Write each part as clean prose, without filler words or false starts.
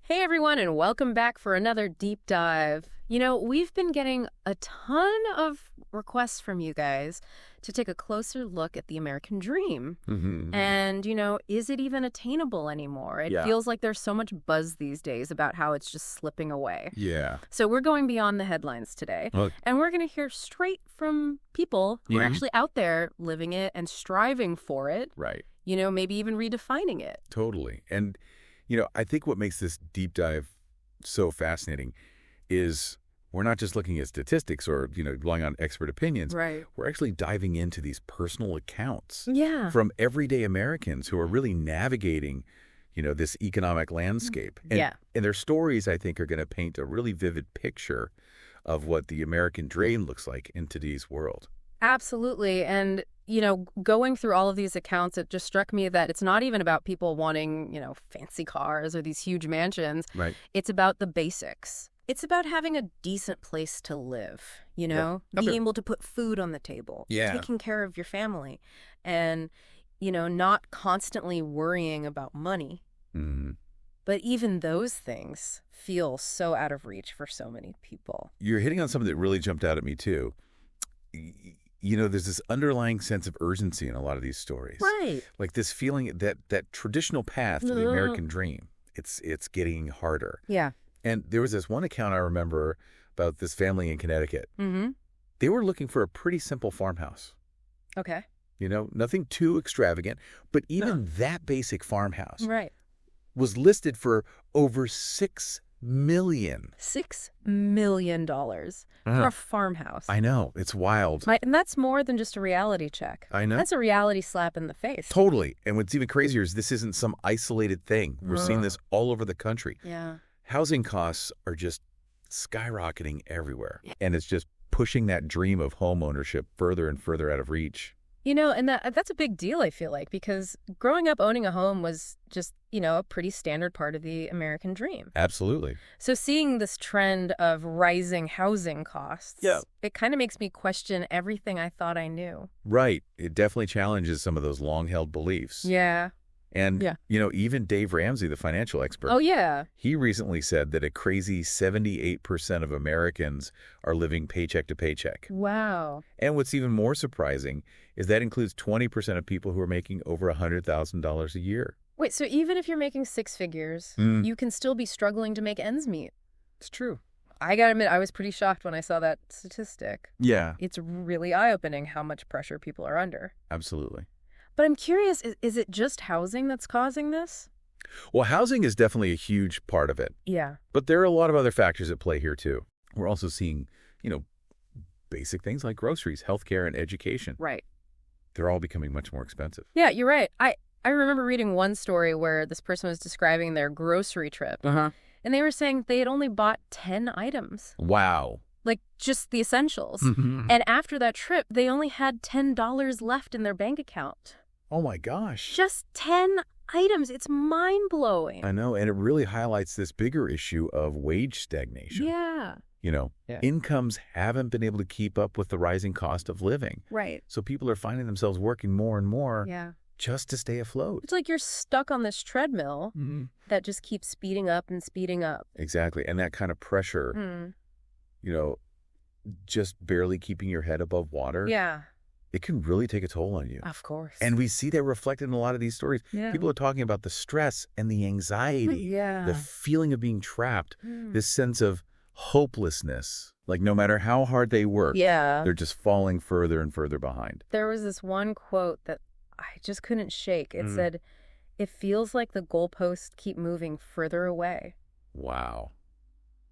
Hey everyone, and welcome back for another deep dive. We've been getting a ton of requests from you guys to take a closer look at the American dream. And, is it even attainable anymore? It Yeah. feels like there's so much buzz these days about how it's just slipping away. Yeah. So we're going beyond the headlines today, Well, and we're going to hear straight from people who are Yeah. actually out there living it and striving for it, right. maybe even redefining it. Totally. And, I think what makes this deep dive so fascinating is we're not just looking at statistics or, relying on expert opinions. Right. We're actually diving into these personal accounts Yeah. from everyday Americans who are really navigating, this economic landscape. And, Yeah. And their stories, I think, are going to paint a really vivid picture of what the American dream looks like in today's world. Absolutely. And, going through all of these accounts, it just struck me that it's not even about people wanting, fancy cars or these huge mansions. Right. It's about the basics. It's about having a decent place to live, Right. being able to put food on the table, Yeah. taking care of your family, and, not constantly worrying about money. Mm-hmm. But even those things feel so out of reach for so many people. You're hitting on something that really jumped out at me, too. There's this underlying sense of urgency in a lot of these stories. Right. Like this feeling that traditional path to the American dream, it's getting harder. Yeah. And there was this one account I remember about this family in Connecticut. Mm-hmm. They were looking for a pretty simple farmhouse. Okay. Nothing too extravagant, but even that basic farmhouse Right. was listed for over $6 million. $6 million for a farmhouse. I know. It's wild. And that's more than just a reality check. I know. That's a reality slap in the face. Totally. And what's even crazier is this isn't some isolated thing. We're seeing this all over the country. Yeah. Housing costs are just skyrocketing everywhere. And it's just pushing that dream of home ownership further and further out of reach. And that's a big deal, I feel like, because growing up owning a home was just, a pretty standard part of the American dream. Absolutely. So seeing this trend of rising housing costs, it kind of makes me question everything I thought I knew. Right. It definitely challenges some of those long-held beliefs. Yeah. And, even Dave Ramsey, the financial expert. Oh, yeah. He recently said that a crazy 78% of Americans are living paycheck to paycheck. Wow. And what's even more surprising is that includes 20% of people who are making over $100,000 a year. Wait, so even if you're making six figures, you can still be struggling to make ends meet. It's true. I gotta admit, I was pretty shocked when I saw that statistic. Yeah. It's really eye-opening how much pressure people are under. Absolutely. But I'm curious, is it just housing that's causing this? Well, housing is definitely a huge part of it. Yeah. But there are a lot of other factors at play here, too. We're also seeing, basic things like groceries, healthcare, and education. Right. They're all becoming much more expensive. Yeah, you're right. I remember reading one story where this person was describing their grocery trip. Uh-huh. And they were saying they had only bought 10 items. Wow. Like, just the essentials. And after that trip, they only had $10 left in their bank account. Oh, my gosh. Just 10 items. It's mind-blowing. I know, and it really highlights this bigger issue of wage stagnation. Yeah. Incomes haven't been able to keep up with the rising cost of living. Right. So people are finding themselves working more and more just to stay afloat. It's like you're stuck on this treadmill that just keeps speeding up and speeding up. Exactly. And that kind of pressure, just barely keeping your head above water. Yeah. It can really take a toll on you. Of course. And we see that reflected in a lot of these stories. Yeah. People are talking about the stress and the anxiety, the feeling of being trapped, this sense of hopelessness. Like no matter how hard they work, they're just falling further and further behind. There was this one quote that I just couldn't shake. It said, "It feels like the goalposts keep moving further away." Wow.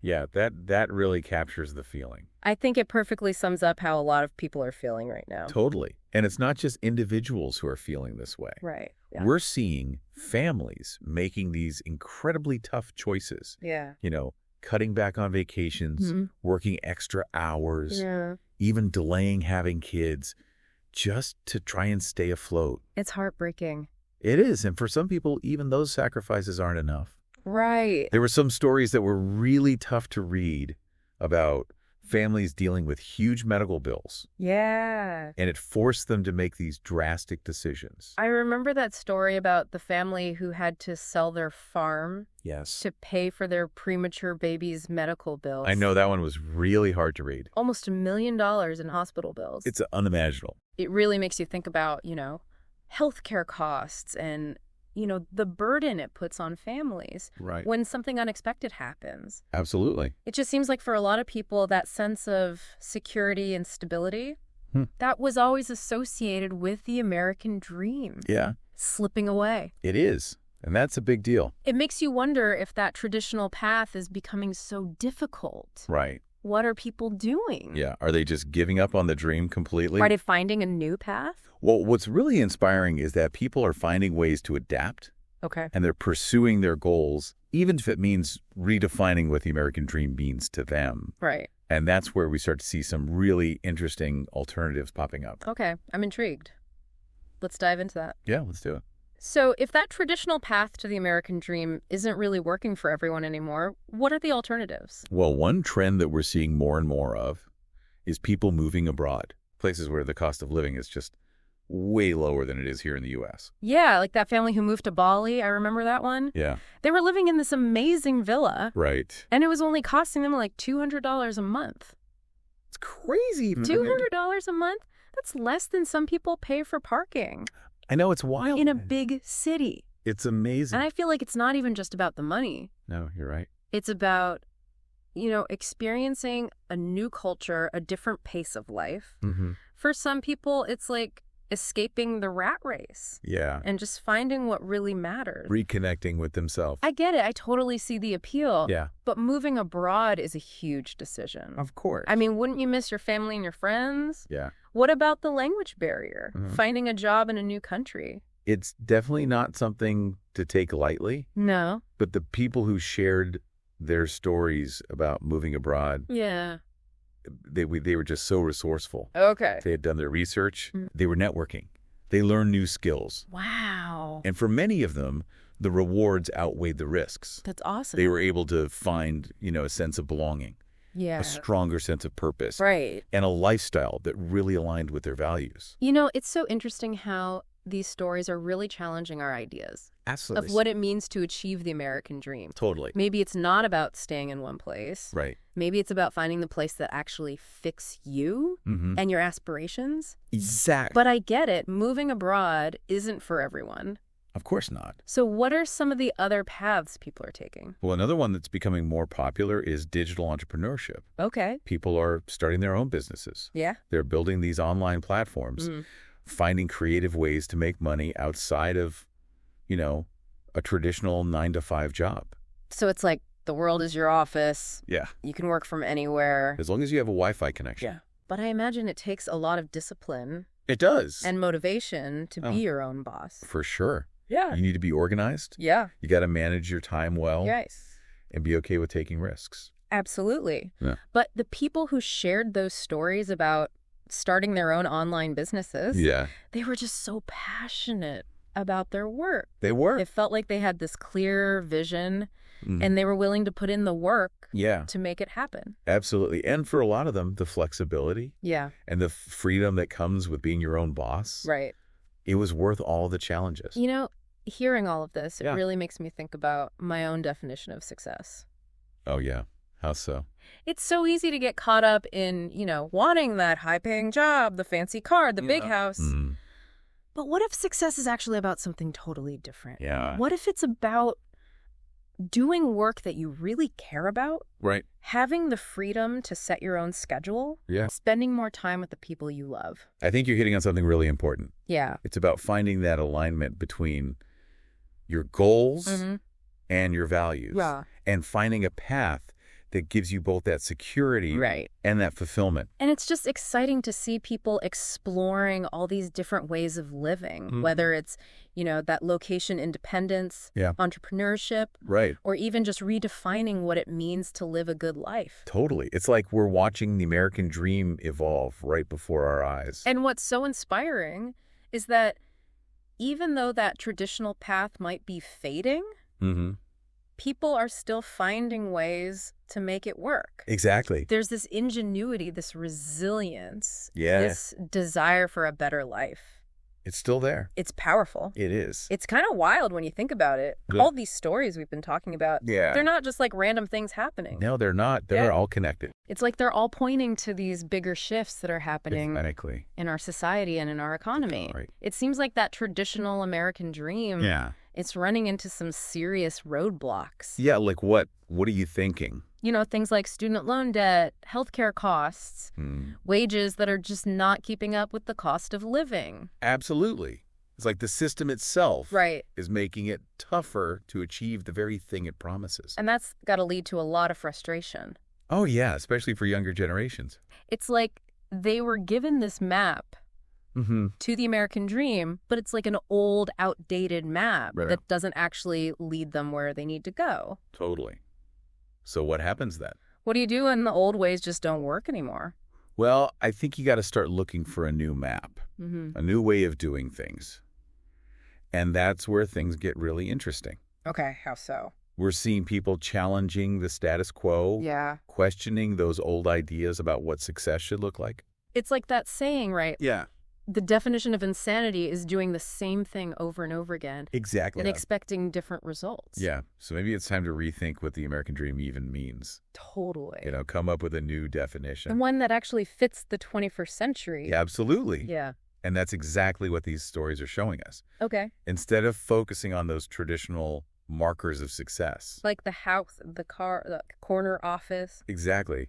Yeah, that really captures the feeling. I think it perfectly sums up how a lot of people are feeling right now. Totally. And it's not just individuals who are feeling this way. Right. Yeah. We're seeing families making these incredibly tough choices. Yeah. Cutting back on vacations, working extra hours, Yeah. even delaying having kids just to try and stay afloat. It's heartbreaking. It is. And for some people, even those sacrifices aren't enough. Right. There were some stories that were really tough to read about families dealing with huge medical bills. Yeah. And it forced them to make these drastic decisions. I remember that story about the family who had to sell their farm to pay for their premature baby's medical bills. I know that one was really hard to read. Almost $1 million in hospital bills. It's unimaginable. It really makes you think about, healthcare costs and the burden it puts on families when something unexpected happens. Absolutely. It just seems like for a lot of people, that sense of security and stability, that was always associated with the American dream. Yeah. Slipping away. It is. And that's a big deal. It makes you wonder if that traditional path is becoming so difficult. Right. What are people doing? Yeah. Are they just giving up on the dream completely? Are they finding a new path? Well, what's really inspiring is that people are finding ways to adapt. Okay. And they're pursuing their goals, even if it means redefining what the American dream means to them. Right. And that's where we start to see some really interesting alternatives popping up. Okay. I'm intrigued. Let's dive into that. Yeah, let's do it. So if that traditional path to the American dream isn't really working for everyone anymore, what are the alternatives? Well, one trend that we're seeing more and more of is people moving abroad, places where the cost of living is just way lower than it is here in the U.S. Yeah, like that family who moved to Bali. I remember that one. Yeah. They were living in this amazing villa. Right. And it was only costing them like $200 a month. It's crazy. $200 a month? That's less than some people pay for parking. I know, it's wild. In a big city. It's amazing. And I feel like it's not even just about the money. No, you're right. It's about, experiencing a new culture, a different pace of life. Mm-hmm. For some people, it's like escaping the rat race. Yeah. And just finding what really matters. Reconnecting with themselves. I get it. I totally see the appeal. Yeah. But moving abroad is a huge decision. Of course. I mean, wouldn't you miss your family and your friends? Yeah. What about the language barrier? Mm-hmm. Finding a job in a new country? It's definitely not something to take lightly. No. But the people who shared their stories about moving abroad, they were just so resourceful. Okay. They had done their research. They were networking. They learned new skills. Wow. And for many of them, the rewards outweighed the risks. That's awesome. They were able to find, a sense of belonging. Yeah. A stronger sense of purpose. Right. And a lifestyle that really aligned with their values. It's so interesting how these stories are really challenging our ideas. Absolutely. Of what it means to achieve the American dream. Totally. Maybe it's not about staying in one place. Right. Maybe it's about finding the place that actually fits you and your aspirations. Exactly. But I get it. Moving abroad isn't for everyone. Of course not. So what are some of the other paths people are taking? Well, another one that's becoming more popular is digital entrepreneurship. Okay. People are starting their own businesses. Yeah. They're building these online platforms, finding creative ways to make money outside of, a traditional 9-to-5 job. So it's like the world is your office. Yeah. You can work from anywhere. As long as you have a Wi-Fi connection. Yeah. But I imagine it takes a lot of discipline. It does. And motivation to be your own boss. For sure. Yeah. You need to be organized. Yeah. You got to manage your time well. Yes. And be okay with taking risks. Absolutely. Yeah. But the people who shared those stories about starting their own online businesses, they were just so passionate about their work. They were. It felt like they had this clear vision and they were willing to put in the work to make it happen. Absolutely. And for a lot of them, the flexibility and the freedom that comes with being your own boss. Right. It was worth all the challenges. Hearing all of this, it really makes me think about my own definition of success. Oh, yeah. How so? It's so easy to get caught up in, wanting that high-paying job, the fancy car, the big house. But what if success is actually about something totally different? Yeah. What if it's about doing work that you really care about? Right. Having the freedom to set your own schedule? Yeah. Spending more time with the people you love? I think you're hitting on something really important. Yeah. It's about finding that alignment between your goals and your values. Yeah. And finding a path that gives you both that security and that fulfillment. And it's just exciting to see people exploring all these different ways of living, whether it's, that location independence, entrepreneurship, or even just redefining what it means to live a good life. Totally. It's like we're watching the American dream evolve right before our eyes. And what's so inspiring is that even though that traditional path might be fading, people are still finding ways to make it work. Exactly. There's this ingenuity, this resilience, this desire for a better life. It's still there. It's powerful. It is. It's kind of wild when you think about it. All these stories we've been talking about, they're not just like random things happening. No, they're not. They're all connected. It's like they're all pointing to these bigger shifts that are happening in our society and in our economy. Right. It seems like that traditional American dream, it's running into some serious roadblocks. Yeah, like what? What are you thinking? You know, things like student loan debt, healthcare costs, wages that are just not keeping up with the cost of living. Absolutely. It's like the system itself is making it tougher to achieve the very thing it promises. And that's got to lead to a lot of frustration. Oh, yeah, especially for younger generations. It's like they were given this map to the American dream, but it's like an old, outdated map that doesn't actually lead them where they need to go. Totally. So what happens then? What do you do when the old ways just don't work anymore? Well, I think you got to start looking for a new map, a new way of doing things. And that's where things get really interesting. Okay, how so? We're seeing people challenging the status quo, questioning those old ideas about what success should look like. It's like that saying, right? Yeah. The definition of insanity is doing the same thing over and over again. Exactly. And expecting different results. Yeah. So maybe it's time to rethink what the American dream even means. Totally. You know, come up with a new definition. And one that actually fits the 21st century. Yeah, absolutely. Yeah. And that's exactly what these stories are showing us. Okay. Instead of focusing on those traditional markers of success. Like the house, the car, the corner office. Exactly.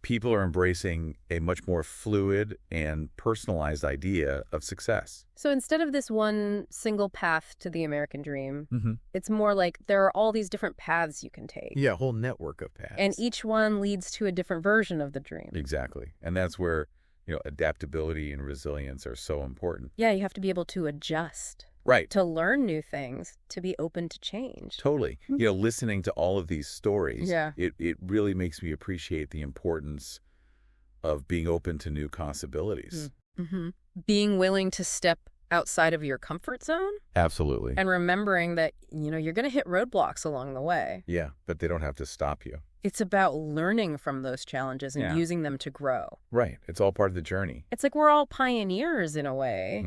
People are embracing a much more fluid and personalized idea of success. So instead of this one single path to the American dream, it's more like there are all these different paths you can take. Yeah, a whole network of paths. And each one leads to a different version of the dream. Exactly. And that's where, you know, adaptability and resilience are so important. Yeah, you have to be able to adjust. Right. To learn new things, to be open to change. Totally. You know, listening to all of these stories, it really makes me appreciate the importance of being open to new possibilities. Being willing to step outside of your comfort zone. Absolutely. And remembering that, you know, you're going to hit roadblocks along the way. Yeah, but they don't have to stop you. It's about learning from those challenges and using them to grow. Right. It's all part of the journey. It's like we're all pioneers in a way,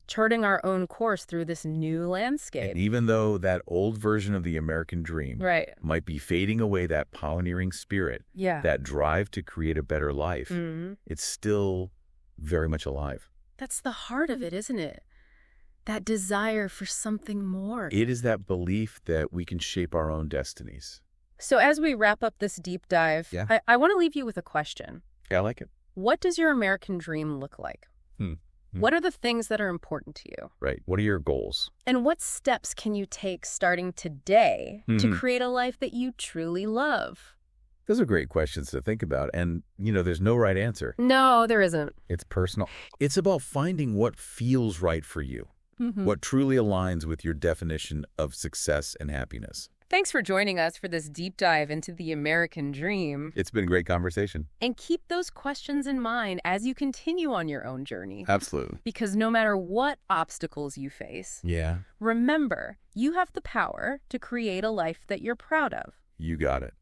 charting our own course through this new landscape. And even though that old version of the American dream might be fading away, that pioneering spirit, that drive to create a better life, it's still very much alive. That's the heart of it, isn't it? That desire for something more. It is that belief that we can shape our own destinies. So as we wrap up this deep dive, I want to leave you with a question. Yeah, I like it. What does your American dream look like? What are the things that are important to you? Right. What are your goals? And what steps can you take starting today to create a life that you truly love? Those are great questions to think about. And, you know, there's no right answer. No, there isn't. It's personal. It's about finding what feels right for you, what truly aligns with your definition of success and happiness. Thanks for joining us for this deep dive into the American dream. It's been a great conversation. And keep those questions in mind as you continue on your own journey. Absolutely. Because no matter what obstacles you face, remember, you have the power to create a life that you're proud of. You got it.